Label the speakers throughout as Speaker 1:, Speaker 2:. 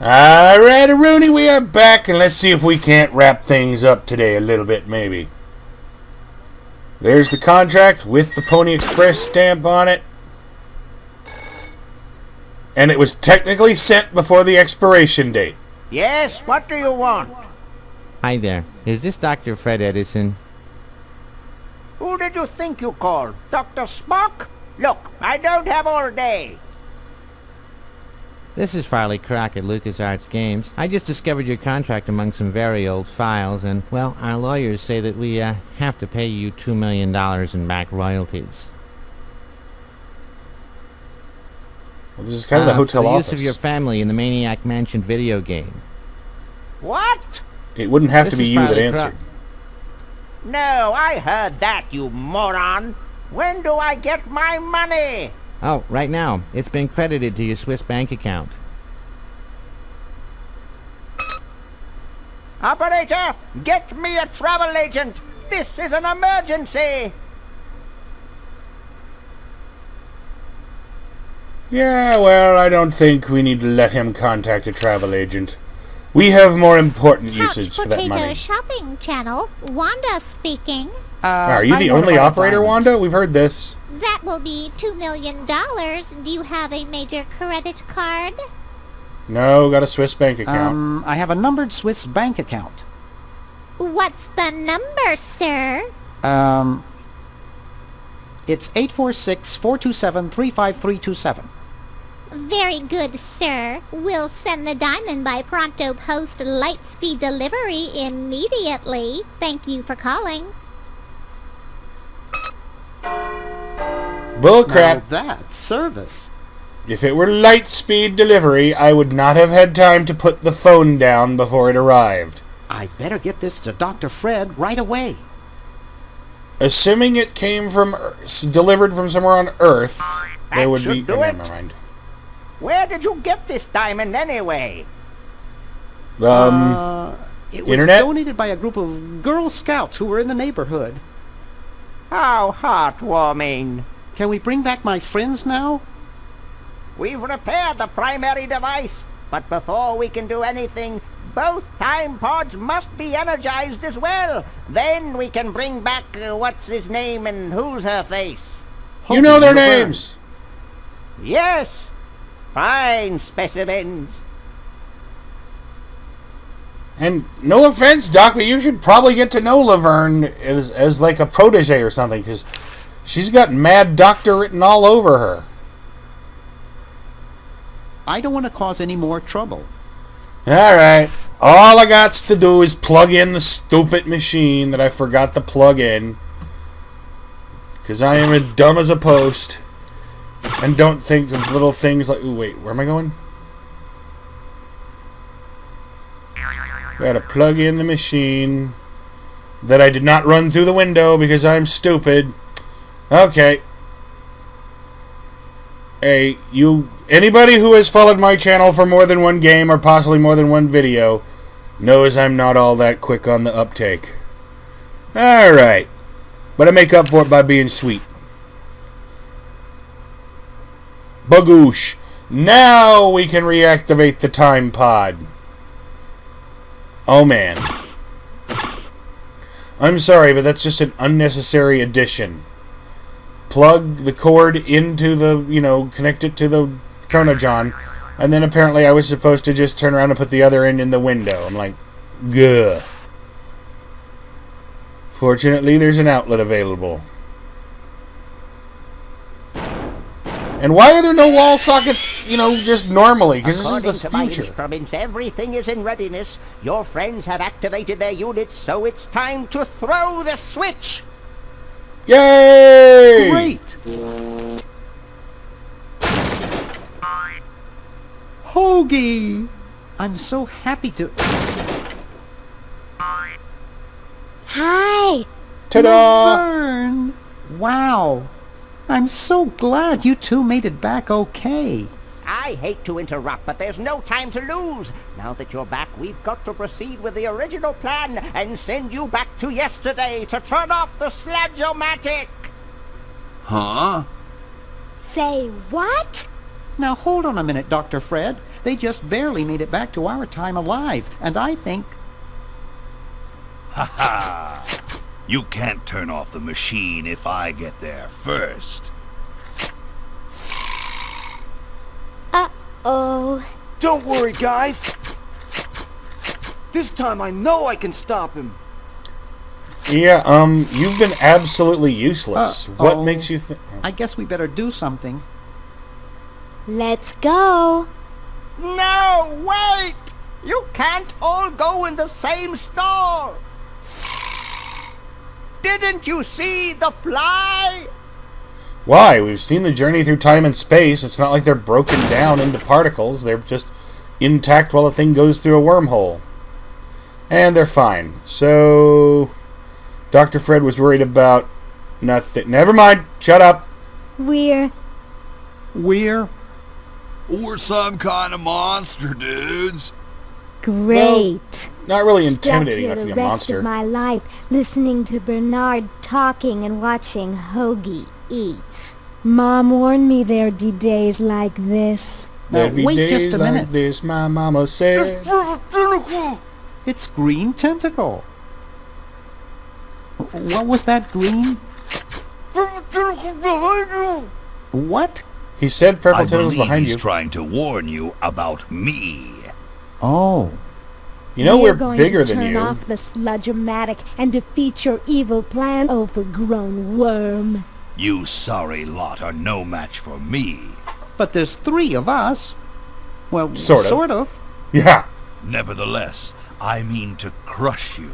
Speaker 1: Alright, Rooney, we are back, and let's see if we can't wrap things up today a little bit, maybe. There's the contract with the Pony Express stamp on it. And it was technically sent before the expiration date.
Speaker 2: Yes, what do you want?
Speaker 3: Hi there. Is this Dr. Fred Edison?
Speaker 2: Who did you think you called? Dr. Spock? Look, I don't have all day.
Speaker 3: This is Farley Crock at LucasArts Games. I just discovered your contract among some very old files, and, well, our lawyers say that we, have to pay you $2 million in back royalties.
Speaker 1: Well, this is kind of the hotel
Speaker 3: for the
Speaker 1: office.
Speaker 3: use of your family in the Maniac Mansion video game.
Speaker 2: What?
Speaker 1: It wouldn't have to be
Speaker 3: This is
Speaker 1: you that
Speaker 3: Farley
Speaker 1: answered.
Speaker 2: No, I heard that, you moron. When do I get my money?
Speaker 3: Oh, right now. It's been credited to your Swiss bank account.
Speaker 2: Operator, get me a travel agent. This is an emergency.
Speaker 1: Yeah, well, I don't think we need to let him contact a travel agent. We have more important usage for that money.
Speaker 4: Shopping Channel, Wanda speaking.
Speaker 1: Are you the only operator, Wanda? We've heard this.
Speaker 4: That will be $2 million. Do you have a major credit card?
Speaker 1: No, got a Swiss bank account.
Speaker 5: I have a numbered Swiss bank account.
Speaker 4: What's the number, sir?
Speaker 5: It's 846-427-35327.
Speaker 4: Very good, sir. We'll send the diamond by pronto post lightspeed delivery immediately. Thank you for calling.
Speaker 1: Bullcrap.
Speaker 5: Now that's service.
Speaker 1: If it were light-speed delivery, I would not have had time to put the phone down before it arrived.
Speaker 5: I better get this to Dr. Fred right away.
Speaker 1: Assuming it came from delivered from somewhere on Earth, there would be.
Speaker 2: should do
Speaker 1: Oh,
Speaker 2: it.
Speaker 1: never mind.
Speaker 2: Where did you get this diamond anyway?
Speaker 5: It was
Speaker 1: Internet?
Speaker 5: donated by a group of Girl Scouts who were in the neighborhood.
Speaker 2: How heartwarming.
Speaker 5: Can we bring back my friends now?
Speaker 2: We've repaired the primary device, but before we can do anything, both time pods must be energized as well. Then we can bring back what's his name and who's her face.
Speaker 1: You know their names.
Speaker 2: Yes, fine specimens.
Speaker 1: And no offense, Doc, but you should probably get to know Laverne as like a protege or something, because she's got Mad Doctor written all over her.
Speaker 5: I don't want to cause any more trouble.
Speaker 1: Alright, all I got to do is plug in the stupid machine that I forgot to plug in, because I am as dumb as a post, and don't think of little things like... Ooh, wait, where am I going? Gotta plug in the machine that I did not run through the window because I'm stupid. Okay. Hey, anybody who has followed my channel for more than one game or possibly more than one video knows I'm not all that quick on the uptake. Alright. But I make up for it by being sweet. Bagoosh. Now we can reactivate the time pod. Oh man. I'm sorry, but that's just an unnecessary addition. Plug the cord into the, connect it to the Chronojon, and then apparently I was supposed to just turn around and put the other end in the window. I'm like, gah. Fortunately, there's an outlet available. And why are there no wall sockets, just normally? Because this is the
Speaker 2: According to
Speaker 1: future.
Speaker 2: my instruments, everything is in readiness. Your friends have activated their units, so it's time to throw the switch.
Speaker 1: Yay!
Speaker 5: Great! Hoagie! I'm so happy to...
Speaker 4: Hi.
Speaker 1: Ta-da!
Speaker 5: Laverne! Wow! I'm so glad you two made it back okay.
Speaker 2: I hate to interrupt, but there's no time to lose. Now that you're back, we've got to proceed with the original plan and send you back to yesterday to turn off the Sludge-O-Matic.
Speaker 6: Huh?
Speaker 4: Say what?
Speaker 5: Now hold on a minute, Dr. Fred. They just barely made it back to our time alive, and I think...
Speaker 6: Ha ha! You can't turn off the machine if I get there first.
Speaker 4: Uh-oh.
Speaker 7: Don't worry, guys. This time I know I can stop him.
Speaker 1: Yeah, you've been absolutely useless. What makes you think...
Speaker 5: I guess we better do something.
Speaker 4: Let's go.
Speaker 2: No, wait! You can't all go in the same store! Didn't you see the fly?
Speaker 1: Why? We've seen the journey through time and space. It's not like they're broken down into particles. They're just intact while the thing goes through a wormhole. And they're fine. So... Dr. Fred was worried about nothing. Never mind. Shut up.
Speaker 5: We're...
Speaker 6: We're some kind of monster, dudes.
Speaker 8: Great.
Speaker 1: Not really
Speaker 8: Stuck
Speaker 1: intimidating
Speaker 8: here
Speaker 1: enough to be
Speaker 8: the
Speaker 1: a
Speaker 8: rest
Speaker 1: monster.
Speaker 8: of my life listening to Bernard talking and watching Hoagie eat. Mom warned me there'd be days like this.
Speaker 1: There'd be
Speaker 5: wait
Speaker 1: days
Speaker 5: just a
Speaker 1: like
Speaker 5: minute.
Speaker 1: this, my mama said.
Speaker 5: It's Green Tentacle. What was that, Green? What?
Speaker 1: He said Purple
Speaker 6: I
Speaker 1: Tentacle's
Speaker 6: believe
Speaker 1: behind
Speaker 6: he's
Speaker 1: you.
Speaker 6: trying to warn you about me.
Speaker 5: Oh.
Speaker 1: You know we're
Speaker 8: going
Speaker 1: bigger
Speaker 8: to
Speaker 1: than
Speaker 8: turn
Speaker 1: you.
Speaker 8: off the sludge-o-matic and defeat your evil plan, overgrown worm.
Speaker 6: You sorry lot are no match for me.
Speaker 5: But there's 3 of us. Well,
Speaker 1: Sort of.
Speaker 5: of.
Speaker 1: Yeah.
Speaker 6: Nevertheless, I mean to crush you.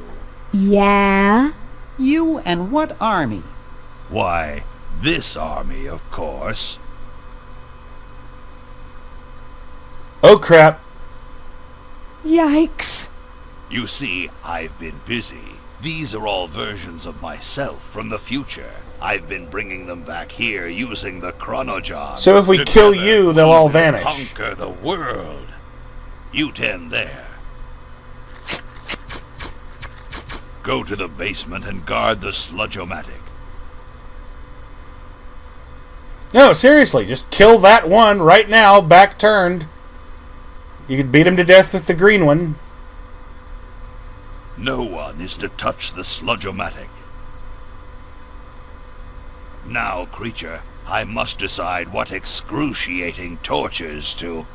Speaker 8: Yeah?
Speaker 5: You and what army?
Speaker 6: Why, this army, of course.
Speaker 1: Oh, crap.
Speaker 8: Yikes.
Speaker 6: You see, I've been busy. These are all versions of myself from the future. I've been bringing them back here using the chronojon.
Speaker 1: So if we kill you, they'll all vanish.
Speaker 6: Conquer the world. You 10 there. Go to the basement and guard the sludge-o-matic.
Speaker 1: No, seriously, just kill that one right now, back turned. You could beat him to death with the green one.
Speaker 6: No one is to touch the sludge-o-matic. Now, creature, I must decide what excruciating tortures to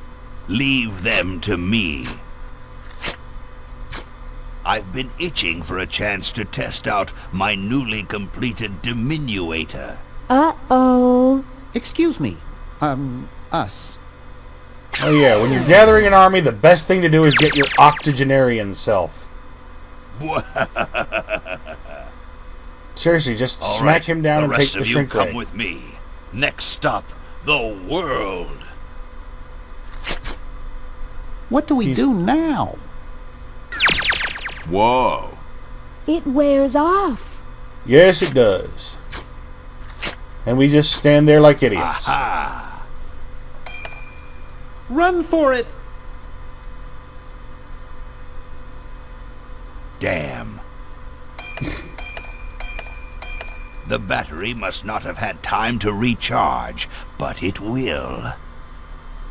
Speaker 6: leave them to me. I've been itching for a chance to test out my newly completed diminuator.
Speaker 8: Uh-oh.
Speaker 5: Excuse me. Us.
Speaker 1: Oh yeah, when you're gathering an army, the best thing to do is get your octogenarian self. Seriously, just
Speaker 6: All
Speaker 1: smack
Speaker 6: right,
Speaker 1: him down and take
Speaker 6: rest
Speaker 1: the
Speaker 6: of you
Speaker 1: shrink
Speaker 6: come
Speaker 1: ray.
Speaker 6: with me. Next stop, the world.
Speaker 5: What do we do now?
Speaker 6: Whoa.
Speaker 8: It wears off.
Speaker 1: Yes, it does. And we just stand there like idiots.
Speaker 6: Aha.
Speaker 5: Run for it!
Speaker 6: Damn. The battery must not have had time to recharge, but it will.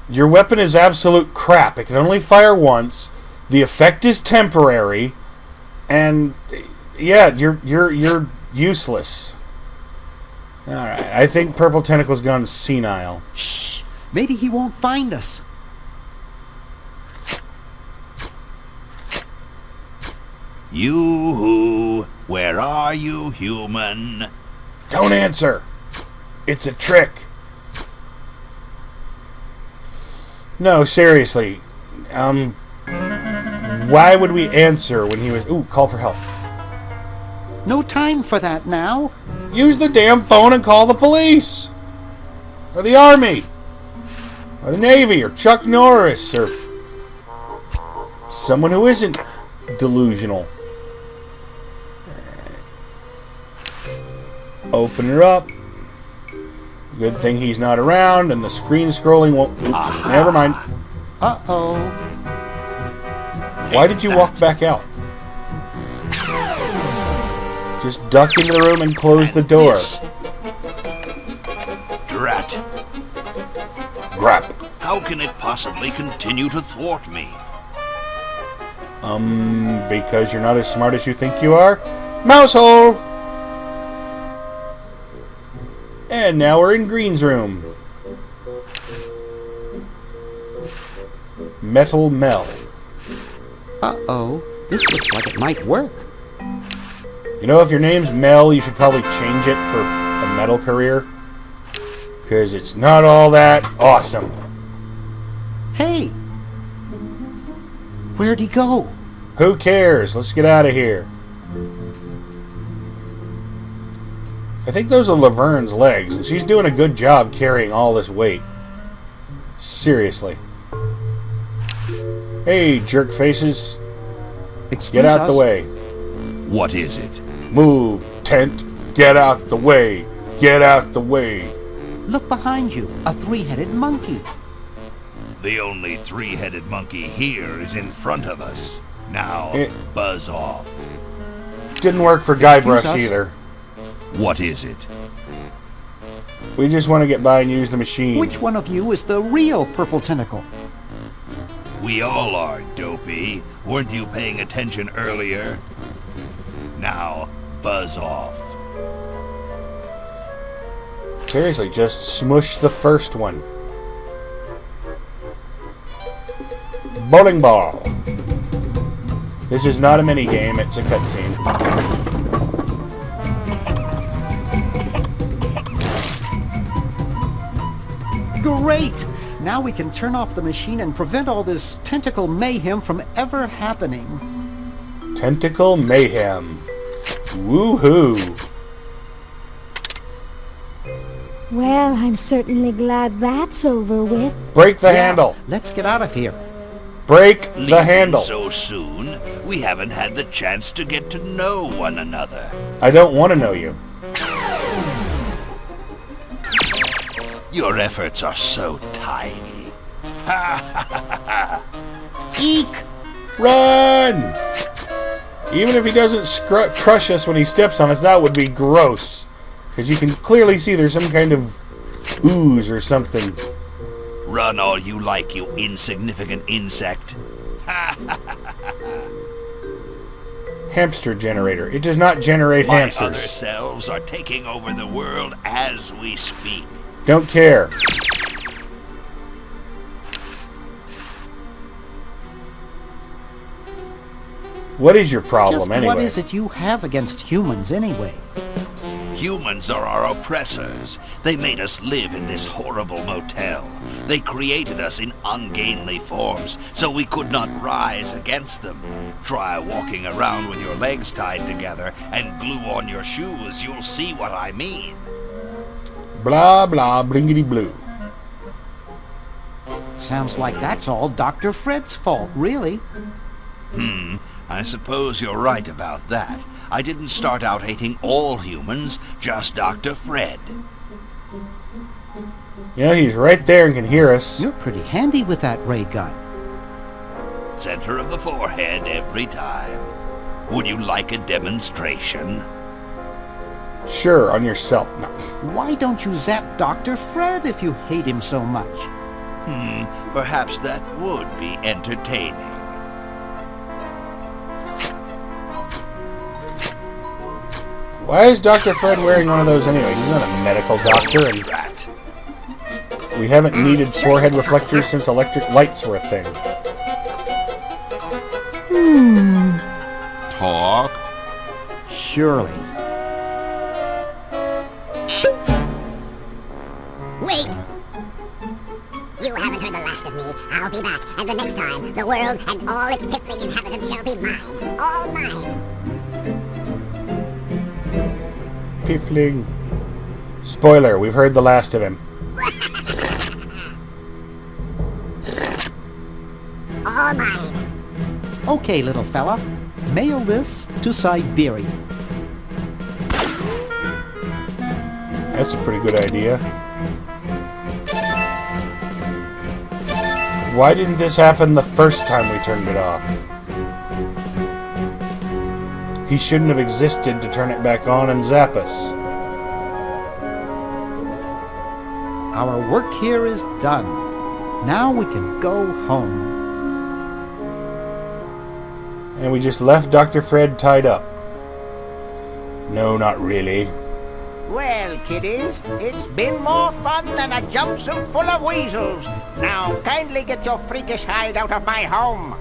Speaker 1: Your weapon is absolute crap. It can only fire once. The effect is temporary, and yeah, you're useless. All right, I think Purple Tentacle's gone senile.
Speaker 5: Shh! Maybe he won't find us.
Speaker 6: You, where are you, human?
Speaker 1: Don't answer. It's a trick. No, seriously. Why would we answer when he was... Ooh, call for help.
Speaker 5: No time for that now.
Speaker 1: Use the damn phone and call the police. Or the army. Or the Navy. Or Chuck Norris. Or someone who isn't delusional. Open her up. Good thing he's not around and the screen scrolling won't... Oops, never mind.
Speaker 5: Uh-oh.
Speaker 1: Why did you walk back out? Just duck into the room and close the door.
Speaker 6: Drat.
Speaker 1: Grap.
Speaker 6: How can it possibly continue to thwart me?
Speaker 1: Because you're not as smart as you think you are? Mouse hole! And now we're in Green's room. Metal Mel.
Speaker 5: Uh-oh. This looks like it might work.
Speaker 1: You know, if your name's Mel, you should probably change it for a metal career. Because it's not all that awesome.
Speaker 5: Hey! Where'd he go?
Speaker 1: Who cares? Let's get out of here. I think those are Laverne's legs, and she's doing a good job carrying all this weight. Seriously. Hey, jerk faces. Get out the way.
Speaker 6: What is it?
Speaker 1: Move, tent. Get out the way. Get out the way.
Speaker 5: Look behind you. A three-headed monkey.
Speaker 6: The only three-headed monkey here is in front of us. Now, buzz off.
Speaker 1: Didn't work for Guybrush either.
Speaker 6: What is it?
Speaker 1: We just want to get by and use the machine.
Speaker 5: Which one of you is the real Purple Tentacle?
Speaker 6: We all are, Dopey. Weren't you paying attention earlier? Now, buzz off.
Speaker 1: Seriously, just smush the first one. Bowling ball. This is not a minigame, it's a cutscene.
Speaker 5: Great! Now we can turn off the machine and prevent all this tentacle mayhem from ever happening.
Speaker 1: Tentacle mayhem. Woohoo!
Speaker 8: Well, I'm certainly glad that's over with.
Speaker 1: Break the handle.
Speaker 5: Let's get out of here.
Speaker 1: Break the
Speaker 6: Leaving
Speaker 1: handle.
Speaker 6: so soon? We haven't had the chance to get to know one another.
Speaker 1: I don't want to know you.
Speaker 6: Your efforts are so tiny.
Speaker 5: Eek!
Speaker 1: Run! Even if he doesn't crush us when he steps on us, that would be gross. Because you can clearly see there's some kind of ooze or something.
Speaker 6: Run all you like, you insignificant insect.
Speaker 1: Hamster generator. It does not generate
Speaker 6: My
Speaker 1: hamsters.
Speaker 6: other selves are taking over the world as we speak.
Speaker 1: Don't care. What is your problem,
Speaker 5: Just
Speaker 1: anyway?
Speaker 5: what is it you have against humans, anyway?
Speaker 6: Humans are our oppressors. They made us live in this horrible motel. They created us in ungainly forms, so we could not rise against them. Try walking around with your legs tied together and glue on your shoes. You'll see what I mean.
Speaker 1: Blah, blah, blingity blue.
Speaker 5: Sounds like that's all Dr. Fred's fault, really.
Speaker 6: I suppose you're right about that. I didn't start out hating all humans, just Dr. Fred.
Speaker 1: You know, he's right there and can hear us.
Speaker 5: You're pretty handy with that ray gun.
Speaker 6: Center of the forehead every time. Would you like a demonstration?
Speaker 1: Sure, on yourself. No.
Speaker 5: Why don't you zap Dr. Fred if you hate him so much?
Speaker 6: Perhaps that would be entertaining.
Speaker 1: Why is Dr. Fred wearing one of those anyway? He's not a medical doctor, and
Speaker 6: Rat.
Speaker 1: we haven't needed forehead reflectors since electric lights were a thing.
Speaker 6: Talk.
Speaker 5: Surely.
Speaker 9: Wait! You haven't heard the last of me. I'll be back, and the next time, the world and all its piffling inhabitants shall be mine. All mine.
Speaker 1: Piffling. Spoiler, we've heard the last of him.
Speaker 9: All mine.
Speaker 5: Okay, little fella. Mail this to Siberia.
Speaker 1: That's a pretty good idea. Why didn't this happen the first time we turned it off? He shouldn't have existed to turn it back on and zap us.
Speaker 5: Our work here is done. Now we can go home.
Speaker 1: And we just left Dr. Fred tied up. No, not really.
Speaker 2: Well, kiddies, it's been more fun than a jumpsuit full of weasels. Now, kindly get your freakish hide out of my home.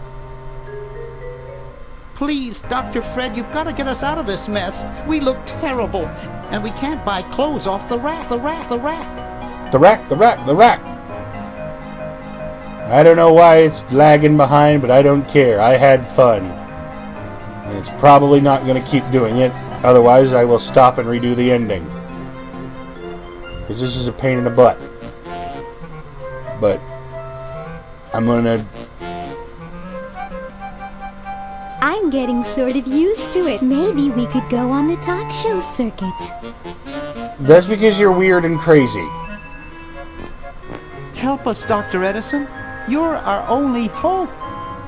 Speaker 5: Please, Dr. Fred, you've got to get us out of this mess. We look terrible, and we can't buy clothes off the rack. The rack. I don't know why it's lagging behind, but I don't care. I had fun. And it's probably not going to keep doing it. Otherwise, I will stop and redo the ending. Because this is a pain in the butt. But I'm going to...
Speaker 8: I'm getting sort of used to it. Maybe we could go on the talk show circuit.
Speaker 1: That's because you're weird and crazy.
Speaker 5: Help us, Dr. Edison. You're our only hope.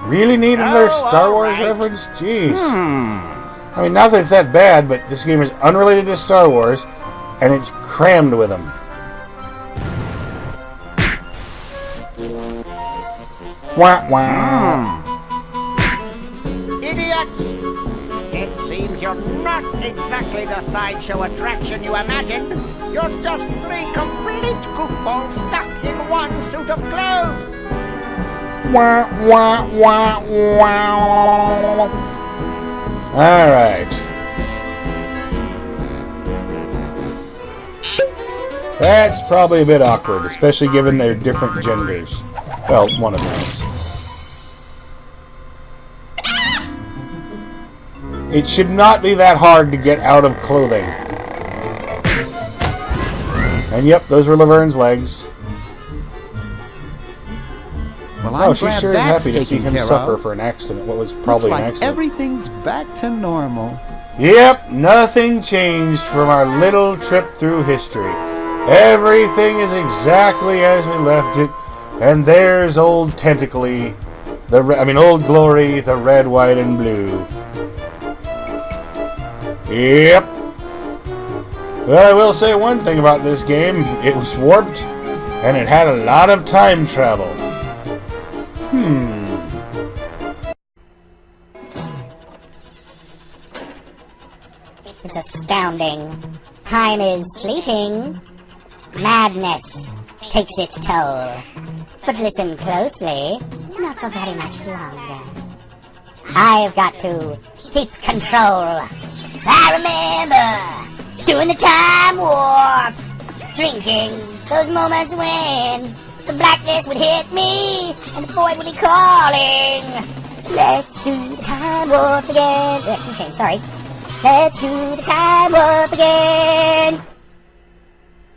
Speaker 1: Really need another Star Wars reference? Jeez. I mean, not that it's that bad, but this game is unrelated to Star Wars, and it's crammed with them. Wah, wah.
Speaker 2: Idiots! It seems you're not exactly the sideshow attraction you imagined. You're just three complete goofballs stuck in one suit of clothes.
Speaker 1: Wah, wah, wah, wah. Alright. That's probably a bit awkward, especially given their different genders. Well, one of them is. It should not be that hard to get out of clothing. And yep, those were Laverne's legs.
Speaker 5: Well, I'm
Speaker 1: she
Speaker 5: glad
Speaker 1: sure is
Speaker 5: that's
Speaker 1: happy to see
Speaker 5: taken
Speaker 1: him
Speaker 5: care
Speaker 1: suffer
Speaker 5: of.
Speaker 1: for an accident. What was probably
Speaker 5: Looks
Speaker 1: an
Speaker 5: like
Speaker 1: accident.
Speaker 5: everything's back to normal.
Speaker 1: Yep, nothing changed from our little trip through history. Everything is exactly as we left it. And there's old Tentacle, old Glory, the red, white, and blue. Yep. Well, I will say one thing about this game. It was warped, and it had a lot of time travel.
Speaker 9: It's astounding. Time is fleeting. Madness takes its toll. But listen closely, not for very much longer. I've got to keep control. I remember doing the time warp, drinking those moments when the blackness would hit me and the void would be calling. Let's do the time warp again. Key change, sorry. Let's do the time warp again.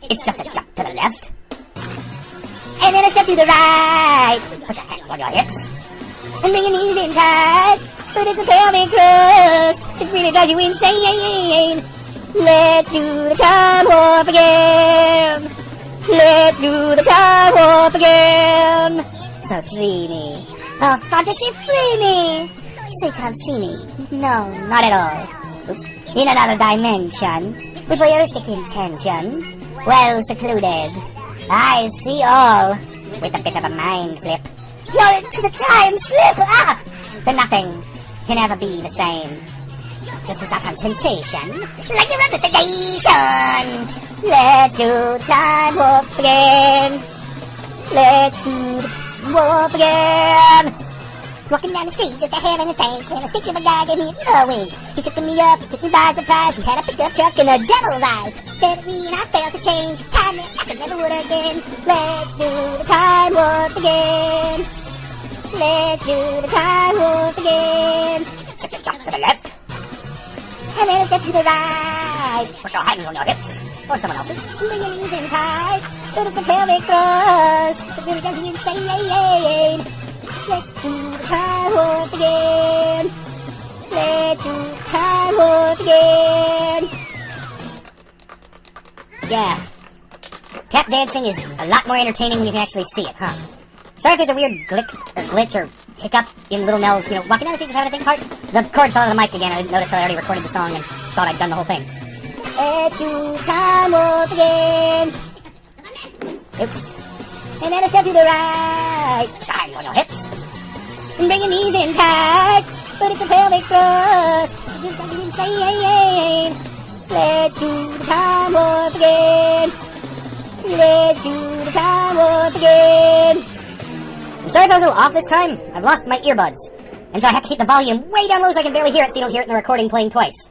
Speaker 9: It's just a jump to the left. And then a step to the right. Put your hands on your hips. And bring your knees in tight. But it's a pelvic thrust. It really drives you insane. Let's do the time warp again. Let's do the time warp again. So dreamy. Oh, fantasy free me. So you can't see me. No, not at all. Oops. In another dimension. With voyeuristic intention. Well secluded. I see all. With a bit of a mind flip. You're into the time slip! Ah! Then nothing can ever be the same. Just was out on sensation. Like a representation! Let's do the time warp again. Let's do the time warp again. Walking down the street just a hair in a tank. When a stick of a guy gave me an evil wink. He shook me up, he took me by surprise. He had a pickup truck and the devil's eyes. Stared at me and I failed to change. Time that I could never would again. Let's do the time warp again. Let's do the time warp again. Just a jump to the left. And then a step to the right. Put your hands on your hips. Or someone else's. And bring your knees in tight. But it's a pelvic thrust. It really does you insane. Let's do the time warp again. Let's do the time warp again. Yeah. Tap dancing is a lot more entertaining when you can actually see it, huh? Sorry if there's a weird glitch or hiccup in Little Nell's, walking down the street just having a think part. The cord fell out of the mic again. I didn't notice I already recorded the song and thought I'd done the whole thing. Let's do time warp again. Oops. and then a step to the right. Time for your hips. And bring your knees in tight. But it's a pelvic thrust. You've got you insane. Let's do the time warp again. Let's do the time warp again. I'm sorry if I was a little off this time. I've lost my earbuds. And so I have to keep the volume way down low so I can barely hear it so you don't hear it in the recording playing twice.